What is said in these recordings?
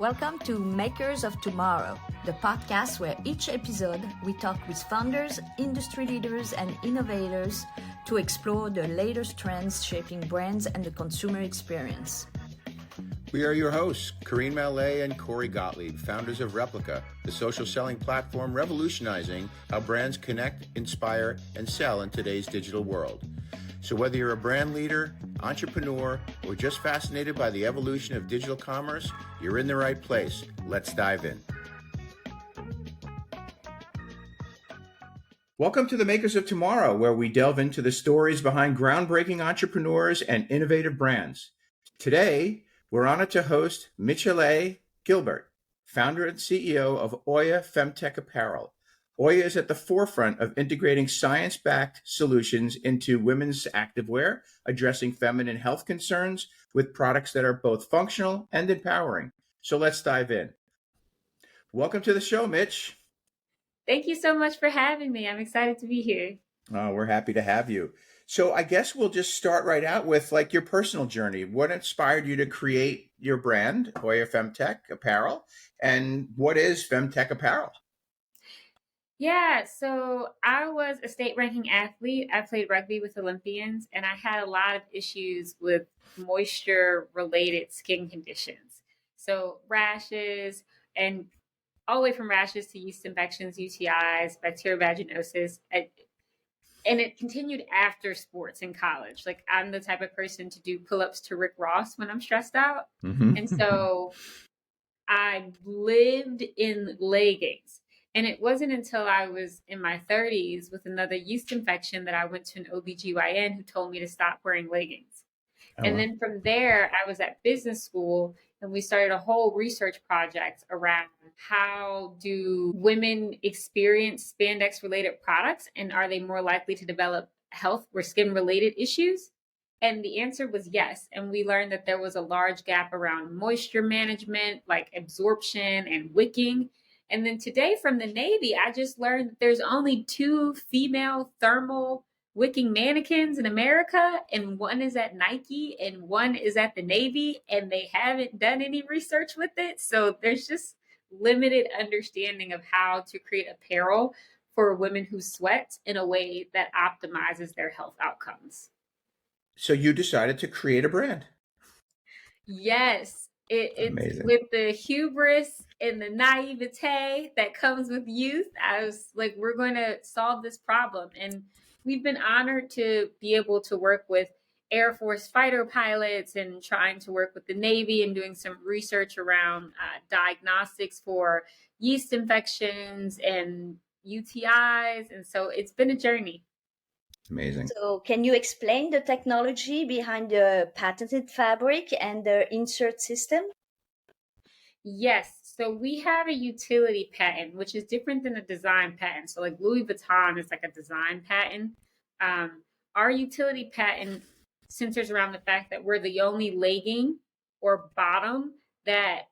Welcome to Makers of Tomorrow, the podcast where each episode we talk with founders, industry leaders, and innovators to explore the latest trends shaping brands and the consumer experience. We are your hosts, Karine Mallet and Corey Gottlieb, founders of Replica, the social selling platform revolutionizing how brands connect, inspire, and sell in today's digital world. So whether you're a brand leader, entrepreneur, or just fascinated by the evolution of digital commerce, you're in the right place. Let's dive in. Welcome to the Makers of Tomorrow, where we delve into the stories behind groundbreaking entrepreneurs and innovative brands. Today, we're honored to host Mitchella Gilbert, founder and CEO of Femtech Apparel. Oya is at the forefront of integrating science-backed solutions into women's activewear, addressing feminine health concerns with products that are both functional and empowering. So let's dive in. Welcome to the show, Mitch. Thank you so much for having me. I'm excited to be here. Oh, we're happy to have you. So I guess we'll just start right out with your personal journey. What inspired you to create your brand, Oya Femtech Apparel, and what is Femtech Apparel? Yeah, so I was a state ranking athlete. I played rugby with Olympians, and I had a lot of issues with moisture related skin conditions. So rashes, and all the way from rashes to yeast infections, UTIs, bacterial vaginosis. And it continued after sports in college. I'm the type of person to do pull-ups to Rick Ross when I'm stressed out. Mm-hmm. And so I lived in leggings. And it wasn't until I was in my 30s with another yeast infection that I went to an OBGYN who told me to stop wearing leggings. Oh. And then from there, I was at business school and we started a whole research project around how do women experience spandex related products and are they more likely to develop health or skin related issues? And the answer was yes. And we learned that there was a large gap around moisture management, like absorption and wicking. And then today from the Navy, I just learned that there's only 2 female thermal wicking mannequins in America, and one is at Nike and one is at the Navy, and they haven't done any research with it. So there's just limited understanding of how to create apparel for women who sweat in a way that optimizes their health outcomes. So you decided to create a brand. Yes. It's with the hubris and the naivete that comes with youth. I was like, we're going to solve this problem. And we've been honored to be able to work with Air Force fighter pilots and trying to work with the Navy and doing some research around diagnostics for yeast infections and UTIs. And so it's been a journey. Amazing. So can you explain the technology behind the patented fabric and the insert system? Yes. So we have a utility patent, which is different than a design patent. So like Louis Vuitton is like a design patent. Our utility patent centers around the fact that we're the only legging or bottom that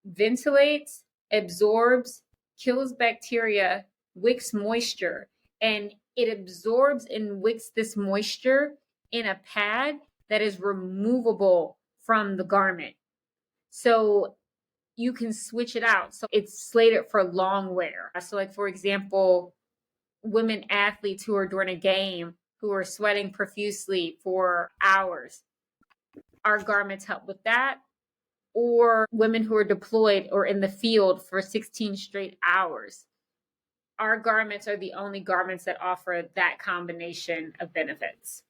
ventilates, absorbs, kills bacteria, wicks moisture, and it absorbs and wicks this moisture in a pad that is removable from the garment. So you can switch it out. So it's slated for long wear. So like, for example, women athletes who are during a game who are sweating profusely for hours, our garments help with that. Or women who are deployed or in the field for 16 straight hours. Our garments are the only garments that offer that combination of benefits.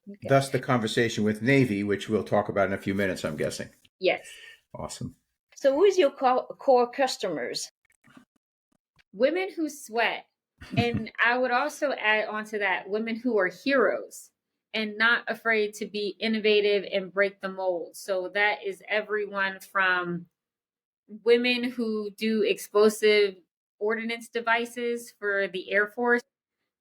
Okay. Thus the conversation with Navy, which we'll talk about in a few minutes, I'm guessing. Yes. Awesome. So who is your core customers? Women who sweat. And I would also add on to that, women who are heroes and not afraid to be innovative and break the mold. So that is everyone from women who do explosive ordnance devices for the Air Force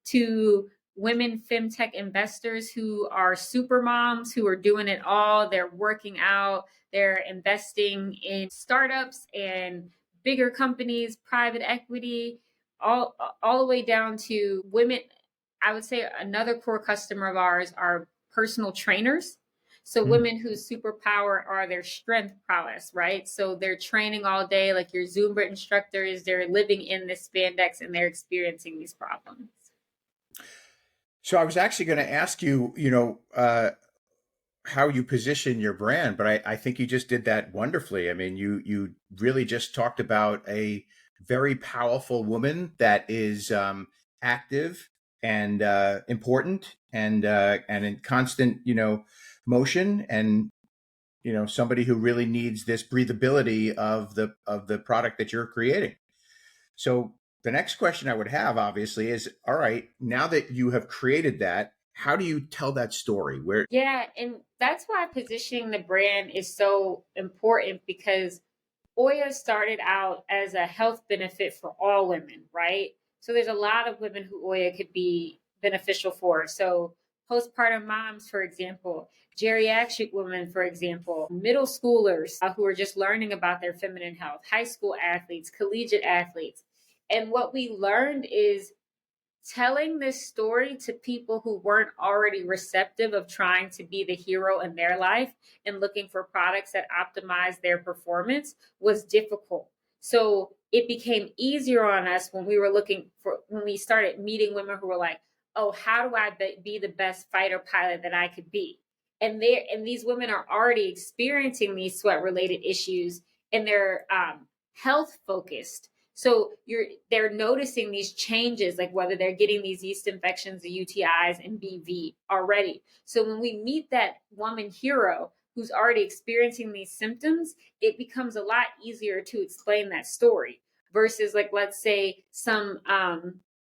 to women femtech investors who are super moms who are doing it all. They're working out, they're investing in startups and bigger companies, private equity, all the way down to women. I would say another core customer of ours are personal trainers. So women whose superpower are their strength prowess, right? So they're training all day, like your Zumba instructors, they're living in this spandex and they're experiencing these problems. So I was actually going to ask you, how you position your brand, but I think you just did that wonderfully. I mean, you really just talked about a very powerful woman that is active and important and in constant, motion, and somebody who really needs this breathability of the product that you're creating. So the next question I would have, obviously, is, all right, now that you have created that, how do you tell that story? Where? Yeah, and that's why positioning the brand is so important, because Oya started out as a health benefit for all women, right? So there's a lot of women who Oya could be beneficial for. So postpartum moms, for example, geriatric women, for example, middle schoolers who are just learning about their feminine health, high school athletes, collegiate athletes. And what we learned is telling this story to people who weren't already receptive of trying to be the hero in their life and looking for products that optimize their performance was difficult. So it became easier on us when we started meeting women who were like, oh, how do I be the best fighter pilot that I could be? And these women are already experiencing these sweat related issues, and they're health focused. So they're noticing these changes, like whether they're getting these yeast infections, the UTIs, and BV already. So when we meet that woman hero who's already experiencing these symptoms, it becomes a lot easier to explain that story versus, like, let's say some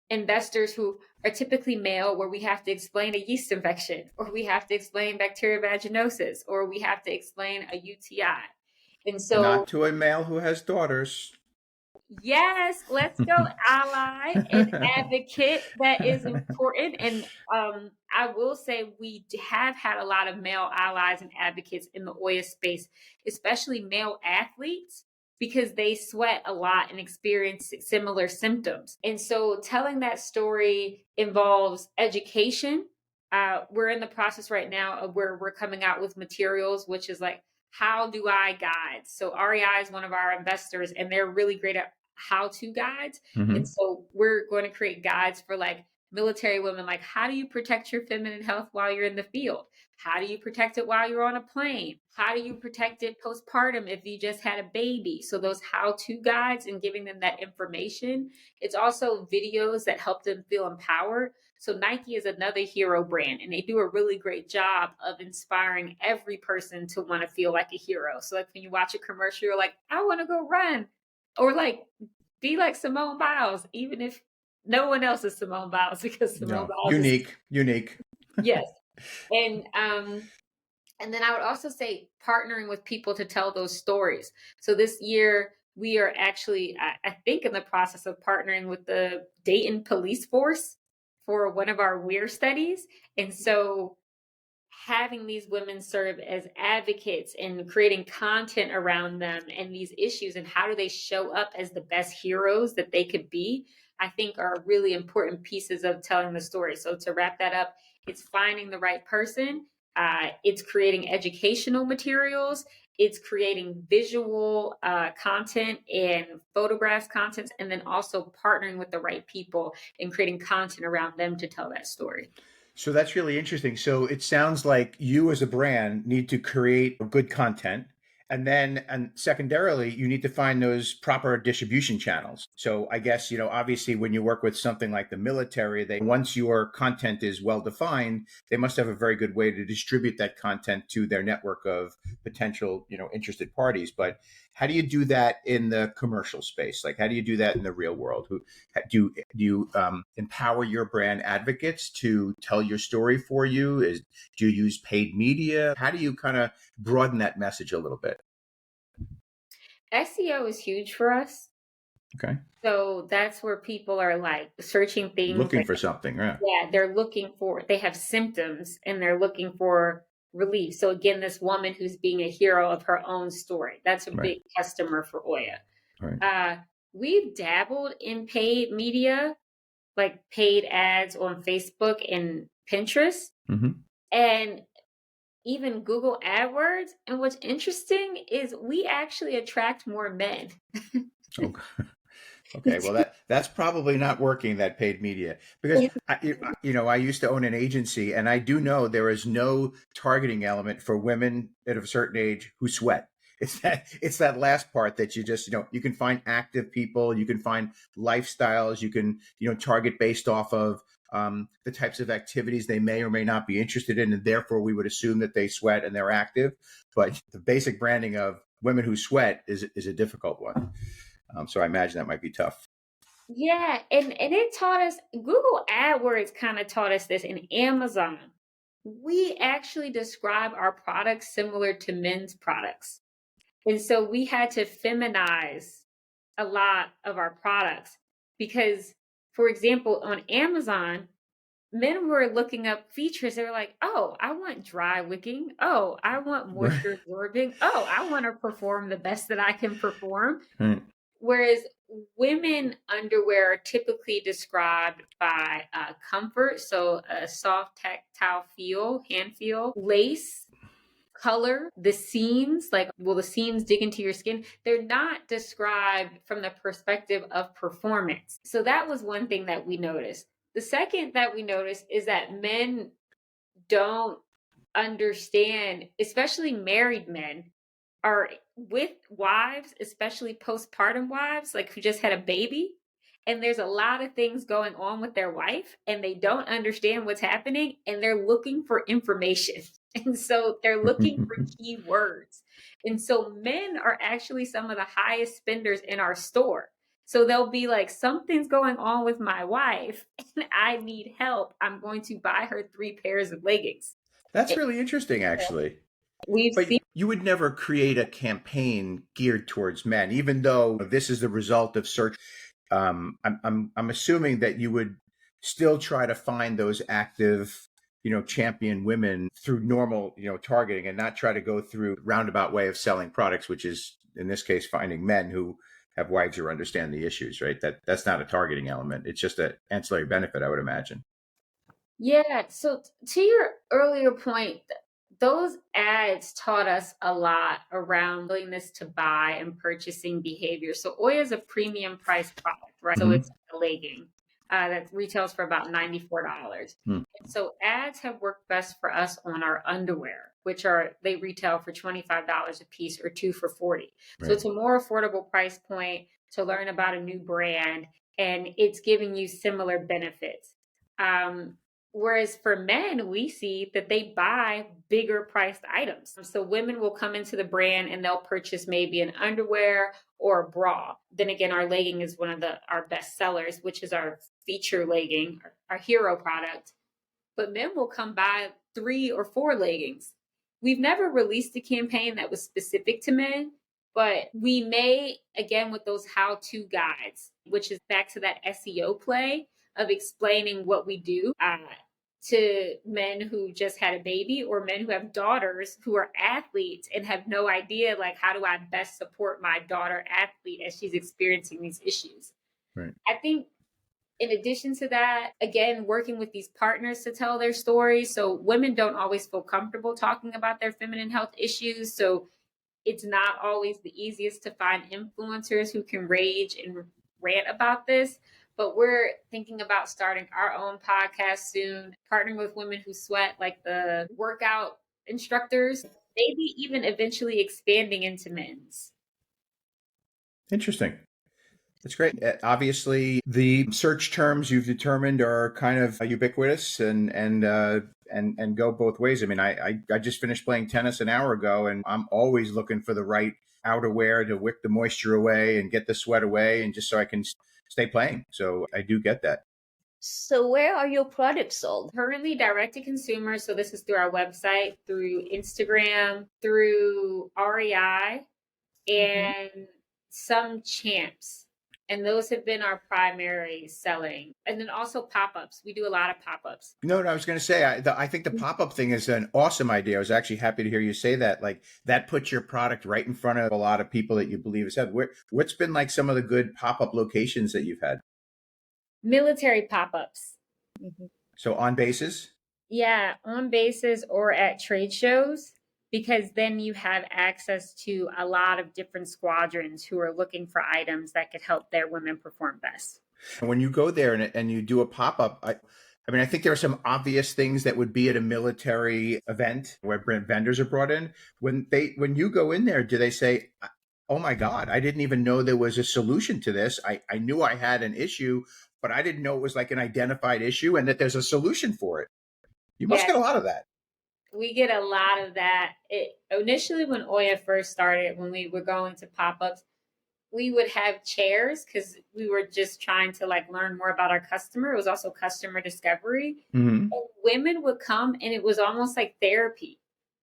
investors who are typically male, where we have to explain a yeast infection, or we have to explain bacterial vaginosis, or we have to explain a UTI. And so, Not to a male who has daughters. yes, let's go ally and advocate. That is important. And I will say we have had a lot of male allies and advocates in the Oya space, especially male athletes, because they sweat a lot and experience similar symptoms. And so telling that story involves education. We're in the process right now of where we're coming out with materials, which is like, how do I guide? So REI is one of our investors, and they're really great at how-to guides. And so we're going to create guides for like military women, like, how do you protect your feminine health while you're in the field? How do you protect it while you're on a plane? How do you protect it postpartum if you just had a baby? So those how-to guides and giving them that information. It's also videos that help them feel empowered. So Nike is another hero brand, and they do a really great job of inspiring every person to want to feel like a hero. So like when you watch a commercial, you're like, I want to go run, or like be like Simone Biles, even if no one else is Simone Biles, because Simone Biles unique. Yes. And then I would also say partnering with people to tell those stories. So this year we are actually, I think, in the process of partnering with the Dayton Police Force for one of our WEIR studies. And so having these women serve as advocates and creating content around them and these issues, and how do they show up as the best heroes that they could be, I think are really important pieces of telling the story. So to wrap that up, it's finding the right person. It's creating educational materials. It's creating visual content and photographs content, and then also partnering with the right people and creating content around them to tell that story. So that's really interesting. So it sounds like you as a brand need to create good content. And secondarily, you need to find those proper distribution channels. So I guess, obviously when you work with something like the military, once your content is well defined, they must have a very good way to distribute that content to their network of potential, interested parties. But how do you do that in the commercial space? Like, how do you do that in the real world? Do you empower your brand advocates to tell your story for you? Do you use paid media? How do you kind of broaden that message a little bit? SEO is huge for us. Okay. So that's where people are like searching things. Looking for something, right? Yeah, they have symptoms and they're looking for relief. So again, this woman who's being a hero of her own story, that's a big customer for Oya. Right. We've dabbled in paid media, like paid ads on Facebook and Pinterest. And even Google AdWords. And what's interesting is we actually attract more men. Oh, okay, well that's probably not working, that paid media, because I used to own an agency, and I do know there is no targeting element for women at a certain age who sweat. It's that last part that you just you can find active people, you can find lifestyles, you can target based off of the types of activities they may or may not be interested in, and therefore we would assume that they sweat and they're active. But the basic branding of women who sweat is a difficult one. So I imagine that might be tough. Yeah, and it taught us, Google AdWords kind of taught us this, in Amazon. We actually describe our products similar to men's products. And so we had to feminize a lot of our products because, for example, on Amazon, men were looking up features. They were like, oh, I want dry wicking. Oh, I want moisture absorbing. Oh, I want to perform the best that I can perform. Right. Whereas women underwear are typically described by comfort. So a soft tactile feel, hand feel, lace, color, the seams, like will the seams dig into your skin? They're not described from the perspective of performance. So that was one thing that we noticed. The second that we noticed is that men don't understand, especially married men, are with wives, especially postpartum wives, like who just had a baby. And there's a lot of things going on with their wife, and they don't understand what's happening, and they're looking for information. And so they're looking for keywords. And so men are actually some of the highest spenders in our store. So they'll be like, something's going on with my wife and I need help. I'm going to buy her 3 pairs of leggings. That's really interesting, actually. But you would never create a campaign geared towards men, even though this is the result of search. I'm assuming that you would still try to find those active, champion women through normal, targeting, and not try to go through roundabout way of selling products, which is in this case finding men who have wives who understand the issues, right? That's not a targeting element. It's just an ancillary benefit, I would imagine. Yeah. So to your earlier point, those ads taught us a lot around willingness to buy and purchasing behavior. So Oya is a premium price product, right? So it's a legging that retails for about $94. And so ads have worked best for us on our underwear, which they retail for $25 a piece or 2 for $40. Right. So it's a more affordable price point to learn about a new brand, and it's giving you similar benefits. Whereas for men, we see that they buy bigger priced items. So women will come into the brand and they'll purchase maybe an underwear or a bra. Then again, our legging is one of our best sellers, which is our feature legging, our hero product. But men will come buy 3 or 4 leggings. We've never released a campaign that was specific to men, but we may, again, with those how-to guides, which is back to that SEO play of explaining what we do to men who just had a baby or men who have daughters who are athletes and have no idea, like, how do I best support my daughter athlete as she's experiencing these issues? Right. I think in addition to that, again, working with these partners to tell their stories. So women don't always feel comfortable talking about their feminine health issues. So it's not always the easiest to find influencers who can rage and rant about this. But we're thinking about starting our own podcast soon, partnering with women who sweat, like the workout instructors, maybe even eventually expanding into men's. Interesting. That's great. Obviously, the search terms you've determined are kind of ubiquitous and go both ways. I mean, I just finished playing tennis an hour ago, and I'm always looking for the right outerwear to wick the moisture away and get the sweat away, and just so I can stay playing. So I do get that. So where are your products sold? Currently direct to consumer. So this is through our website, through Instagram, through REI, and some Champs. And those have been our primary selling. And then also pop-ups. We do a lot of pop-ups. No, I was going to say, I think the pop-up thing is an awesome idea. I was actually happy to hear you say that. Like, that puts your product right in front of a lot of people that you believe is have. What's been like some of the good pop-up locations that you've had? Military pop-ups. So on bases? Yeah, on bases or at trade shows, because then you have access to a lot of different squadrons who are looking for items that could help their women perform best. When you go there and you do a pop-up, I mean, I think there are some obvious things that would be at a military event where vendors are brought in. When you go in there, do they say, "Oh my God, I didn't even know there was a solution to this. I knew I had an issue, but I didn't know it was like an identified issue and that there's a solution for it." You must Yes, get a lot of that. we get a lot of that. Initially, when Oya first started, when we were going to pop-ups, we would have chairs because we were just trying to like learn more about our customer. It was also customer discovery. Mm-hmm. And women would come and it was almost like therapy.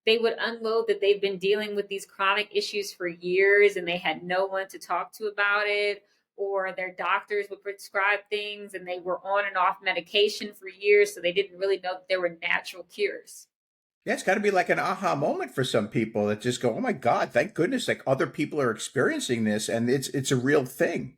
They would unload that they've been dealing with these chronic issues for years and they had no one to talk to about it, or their doctors would prescribe things and they were on and off medication for years, so they didn't really know that there were natural cures. Yeah, it's got to be like an aha moment for some people that just go, "Oh my God, thank goodness! Like other people are experiencing this, and it's a real thing."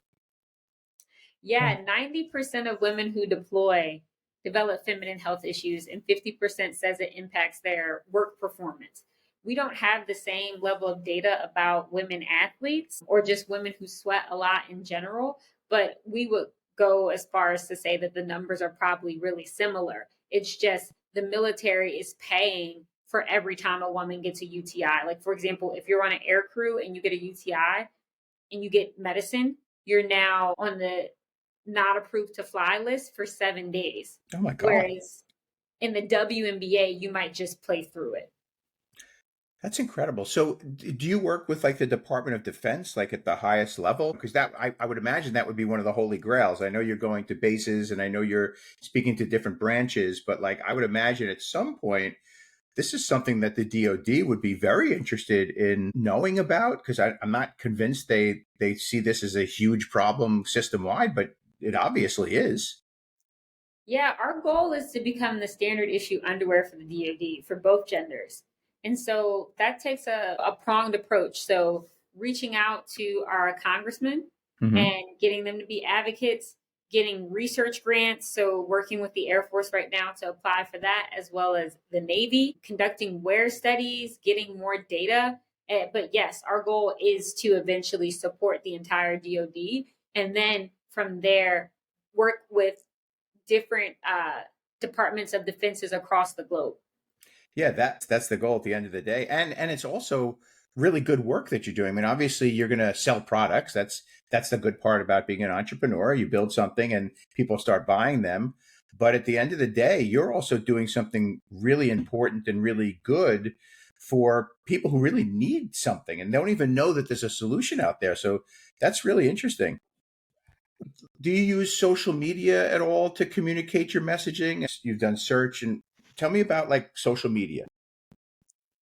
Yeah, 90% of women who deploy develop feminine health issues, and 50% says it impacts their work performance. We don't have the same level of data about women athletes or just women who sweat a lot in general, but we would go as far as to say that the numbers are probably really similar. It's just the military is paying for every time a woman gets a UTI. Like, for example, if you're on an air crew and you get a UTI and you get medicine, you're now on the not approved to fly list for 7 days. Oh my God. Whereas in the WNBA, you might just play through it. That's incredible. So do you work with like the Department of Defense, like at the highest level? Because that I would imagine that would be one of the holy grails. I know you're going to bases and I know you're speaking to different branches, but like I would imagine at some point, this is something that the DoD would be very interested in knowing about, because I'm not convinced they see this as a huge problem system wide, but it obviously is. Yeah, our goal is to become the standard issue underwear for the DoD for both genders. And so that takes a pronged approach. So reaching out to our congressmen Mm-hmm. and getting them to be advocates, getting research grants. So working with the Air Force right now to apply for that, as well as the Navy, conducting wear studies, getting more data. But yes, our goal is to eventually support the entire DoD. And then from there, work with different departments of defenses across the globe. Yeah, that's the goal at the end of the day. And it's also really good work that you're doing. I mean, obviously you're going to sell products. That's the good part about being an entrepreneur. You build something and people start buying them. But at the end of the day, you're also doing something really important and really good for people who really need something and don't even know that there's a solution out there. So that's really interesting. Do you use social media at all to communicate your messaging? You've done search, and tell me about like social media.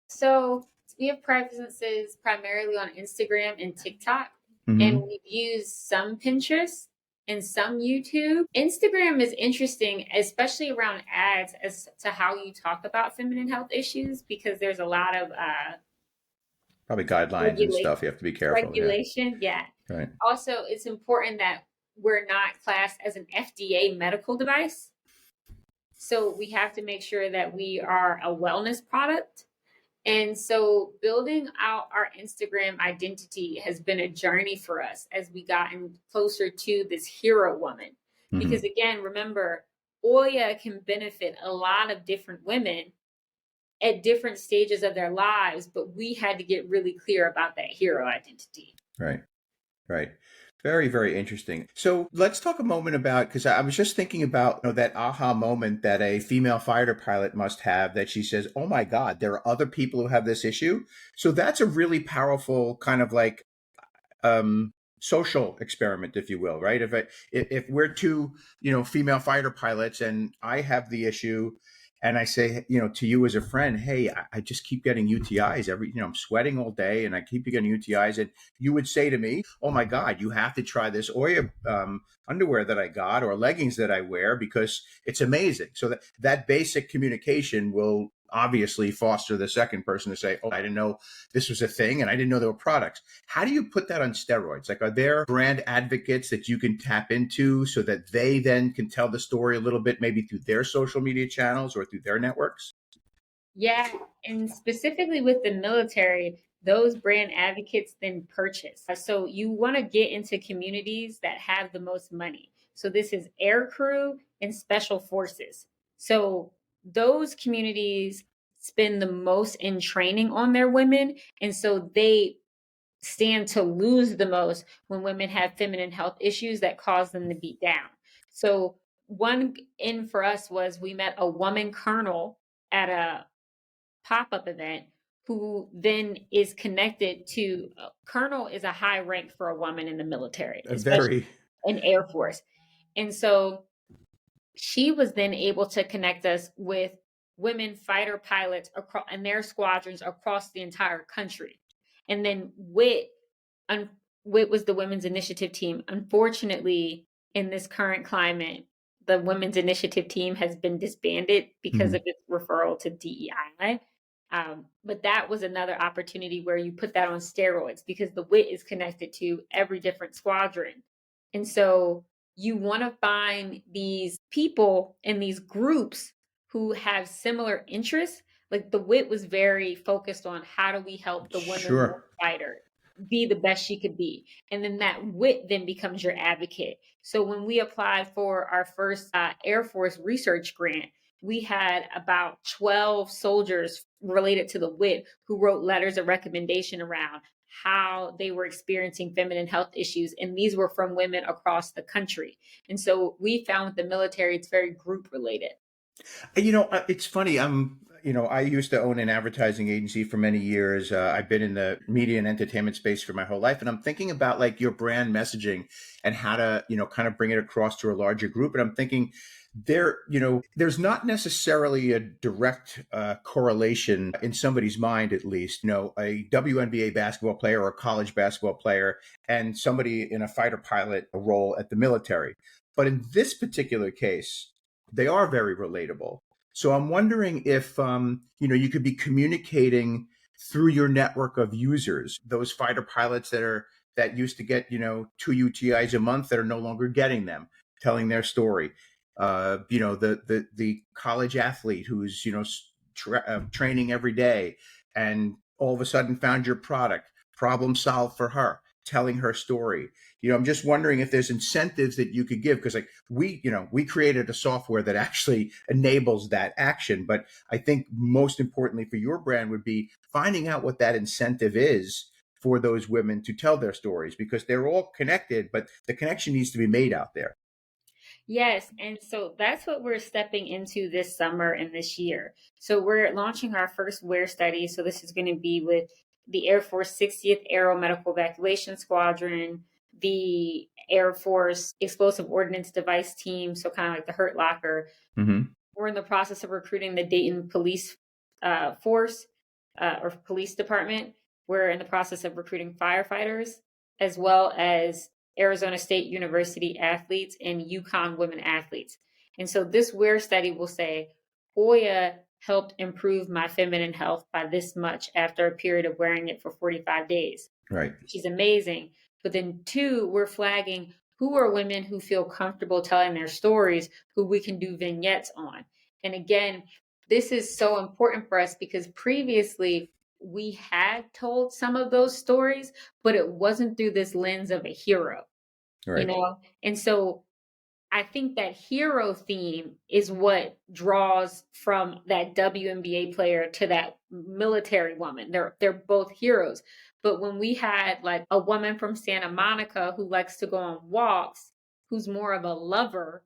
So we have presences primarily on Instagram and TikTok, and Mm-hmm. we've used some Pinterest and some YouTube. Instagram is interesting, especially around ads, as to how you talk about feminine health issues, because there's a lot of Probably guidelines and stuff. You have to be careful. regulation. Yeah. Yeah. Right. Also, it's important that we're not classed as an FDA medical device. So we have to make sure that we are a wellness product. And so building out our Instagram identity has been a journey for us as we gotten closer to this hero woman. Mm-hmm. Because again, remember, Oya can benefit a lot of different women at different stages of their lives, but we had to get really clear about that hero identity. Right. Right. Very, very interesting. So let's talk a moment about, because I was just thinking about that aha moment that a female fighter pilot must have, that she says, "Oh my God, there are other people who have this issue." So that's a really powerful kind of like social experiment, if you will, right? If we're two, female fighter pilots and I have the issue and I say, to you as a friend, "Hey, I just keep getting UTIs I'm sweating all day and I keep getting UTIs." And you would say to me, "Oh my God, you have to try this Oya underwear that I got or leggings that I wear because it's amazing." So that basic communication will obviously foster the second person to say, oh, I didn't know this was a thing and I didn't know there were products. How do you put that on steroids? Like, are there brand advocates that you can tap into so that they then can tell the story a little bit, maybe through their social media channels or through their networks? Yeah, and specifically with the military, those brand advocates then purchase. So you want to get into communities that have the most money. So this is air crew and special forces. So those communities spend the most in training on their women. And so they stand to lose the most when women have feminine health issues that cause them to beat down. So one in for us was we met a woman colonel at a pop-up event who then is connected to colonel is a high rank for a woman in the military, especially in Air Force. And so she was then able to connect us with women fighter pilots across and their squadrons across the entire country. And then WIT was the Women's Initiative Team. Unfortunately, in this current climate, the Women's Initiative Team has been disbanded because of its referral to DEI. But that was another opportunity where you put that on steroids because the WIT is connected to every different squadron. And so you want to find these people in these groups who have similar interests. Like the WIT was very focused on how do we help the woman fighter be the best she could be. And then that WIT then becomes your advocate. So when we applied for our first Air Force research grant, we had about 12 soldiers related to the WIT who wrote letters of recommendation around how they were experiencing feminine health issues. And these were from women across the country. And so we found with the military, it's very group related. It's funny. I used to own an advertising agency for many years. I've been in the media and entertainment space for my whole life. And I'm thinking about like your brand messaging and how to, kind of bring it across to a larger group. And I'm thinking there's not necessarily a direct correlation in somebody's mind, at least, a WNBA basketball player or a college basketball player and somebody in a fighter pilot role at the military. But in this particular case, they are very relatable. So I'm wondering if, you could be communicating through your network of users, those fighter pilots that used to get, 2 UTIs a month that are no longer getting them, telling their story. The college athlete who's, training every day and all of a sudden found your product, problem solved for her, telling her story. I'm just wondering if there's incentives that you could give, because like we created a software that actually enables that action. But I think most importantly for your brand would be finding out what that incentive is for those women to tell their stories, because they're all connected, but the connection needs to be made out there. Yes. And so that's what we're stepping into this summer and this year. So we're launching our first WEAR study. So this is going to be with the Air Force 60th Aero Medical Evacuation Squadron, the Air Force Explosive Ordnance Device Team, so kind of like the Hurt Locker. Mm-hmm. We're in the process of recruiting the Dayton Police Force or Police Department. We're in the process of recruiting firefighters, as well as Arizona State University athletes and UConn women athletes. And so this WEAR study will say, Hoya helped improve my feminine health by this much after a period of wearing it for 45 days. Right. Which is amazing. But then 2, we're flagging who are women who feel comfortable telling their stories, who we can do vignettes on. And again, this is so important for us because previously we had told some of those stories, but it wasn't through this lens of a hero, right. And so I think that hero theme is what draws from that WNBA player to that military woman. They're both heroes. But when we had like a woman from Santa Monica who likes to go on walks, who's more of a lover,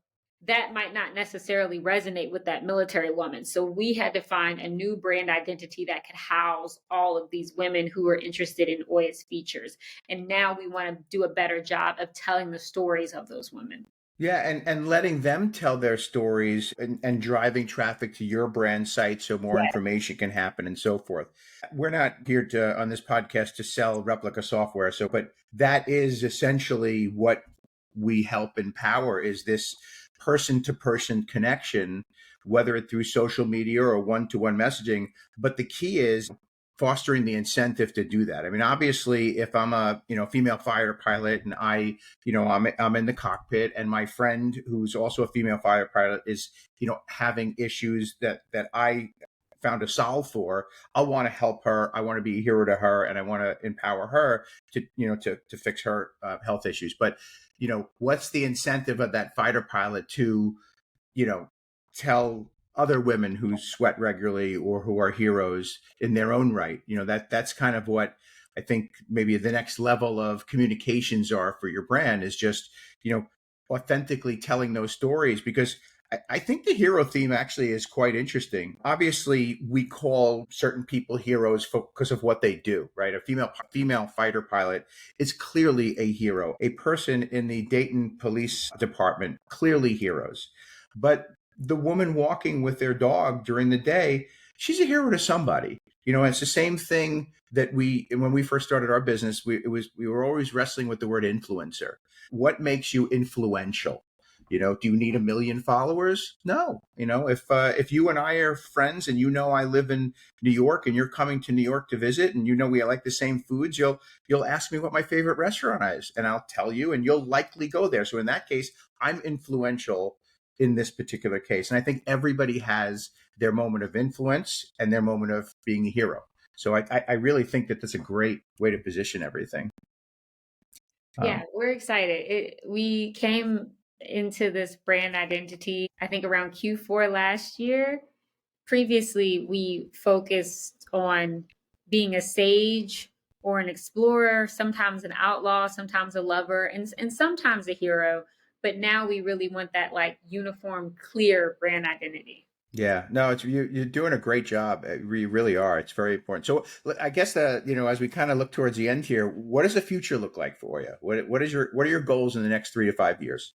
that might not necessarily resonate with that military woman. So we had to find a new brand identity that could house all of these women who are interested in Oya's features. And now we want to do a better job of telling the stories of those women. Yeah, and letting them tell their stories and driving traffic to your brand site so more information can happen and so forth. We're not here on this podcast to sell replica software, but that is essentially what we help empower, is this person-to-person connection whether it's through social media or one-to-one messaging. But the key is fostering the incentive to do that. I mean, obviously, if I'm a female fighter pilot and I'm in the cockpit, and my friend who's also a female fighter pilot is having issues that I found a solve for, I'll want to help her. I want to be a hero to her, and I want to empower her to fix her health issues. But what's the incentive of that fighter pilot to tell other women who sweat regularly or who are heroes in their own right? That's kind of what I think maybe the next level of communications are for your brand, is just authentically telling those stories. Because I think the hero theme actually is quite interesting. Obviously, we call certain people heroes because of what they do, right? A female fighter pilot is clearly a hero. A person in the Dayton Police Department, clearly heroes. But the woman walking with their dog during the day, she's a hero to somebody. It's the same thing that when we first started our business, we were always wrestling with the word influencer. What makes you influential? Do you need 1 million followers? No. If you and I are friends, and I live in New York, and you're coming to New York to visit, and we like the same foods, you'll ask me what my favorite restaurant is, and I'll tell you, and you'll likely go there. So in that case, I'm influential in this particular case. And I think everybody has their moment of influence and their moment of being a hero. So I really think that that's a great way to position everything. Yeah, we're excited. We came into this brand identity, I think, around Q4 last year. Previously, we focused on being a sage or an explorer, sometimes an outlaw, sometimes a lover, and sometimes a hero. But now we really want that uniform, clear brand identity. Yeah, no, you're doing a great job. You really are. It's very important. So I guess that, as we kind of look towards the end here, what does the future look like for you? What are your goals in the next 3 to 5 years?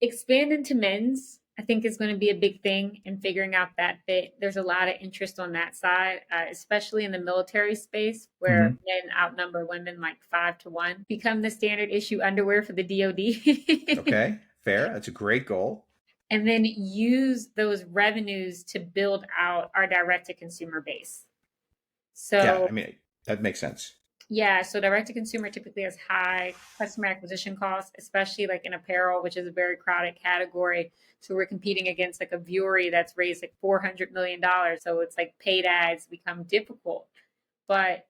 Expand into men's, I think, is going to be a big thing in figuring out that fit. There's a lot of interest on that side, especially in the military space, where men outnumber women 5 to 1. Become the standard issue underwear for the DoD. Okay, fair. That's a great goal. And then use those revenues to build out our direct-to-consumer base. So yeah, I mean, that makes sense. Yeah, so direct-to-consumer typically has high customer acquisition costs, especially in apparel, which is a very crowded category. So we're competing against a Vuori that's raised $400 million. So it's paid ads become difficult. But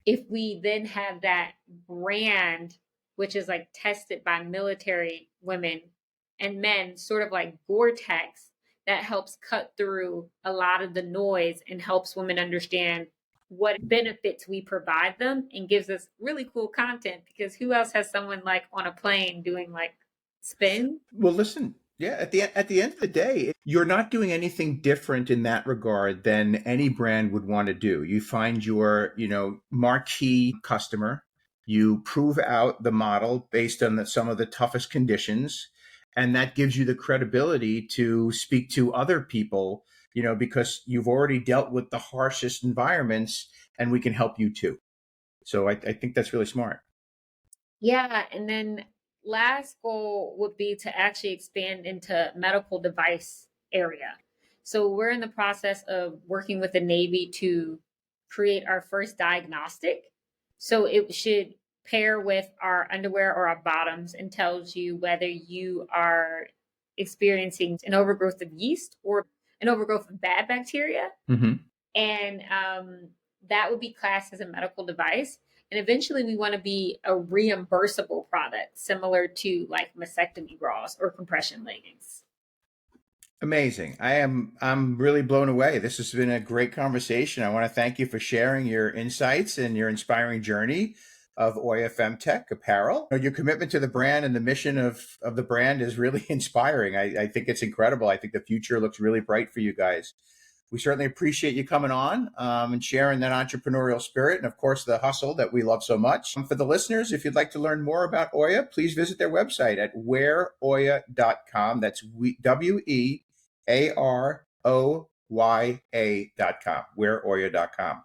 if we then have that brand, which is tested by military women and men, sort of like Gore-Tex, that helps cut through a lot of the noise and helps women understand what benefits we provide them, and gives us really cool content, because who else has someone on a plane doing spin? Well, listen, yeah, at the end of the day, you're not doing anything different in that regard than any brand would want to do. You find your, marquee customer, you prove out the model based on some of the toughest conditions, and that gives you the credibility to speak to other people, because you've already dealt with the harshest environments, and we can help you too. So I think that's really smart. Yeah. And then last goal would be to actually expand into medical device area. So we're in the process of working with the Navy to create our first diagnostic. So it should pair with our underwear or our bottoms and tells you whether you are experiencing an overgrowth of yeast or an overgrowth of bad bacteria. And that would be classed as a medical device. And eventually we want to be a reimbursable product, similar to mastectomy bras or compression leggings. Amazing. I'm really blown away. This has been a great conversation. I want to thank you for sharing your insights and your inspiring journey of Oya Femtech Apparel. Your commitment to the brand and the mission of the brand is really inspiring. I think it's incredible. I think the future looks really bright for you guys. We certainly appreciate you coming on and sharing that entrepreneurial spirit and, of course, the hustle that we love so much. For the listeners, if you'd like to learn more about Oya, please visit their website at wearoya.com. That's WearOya.com, wearoya.com.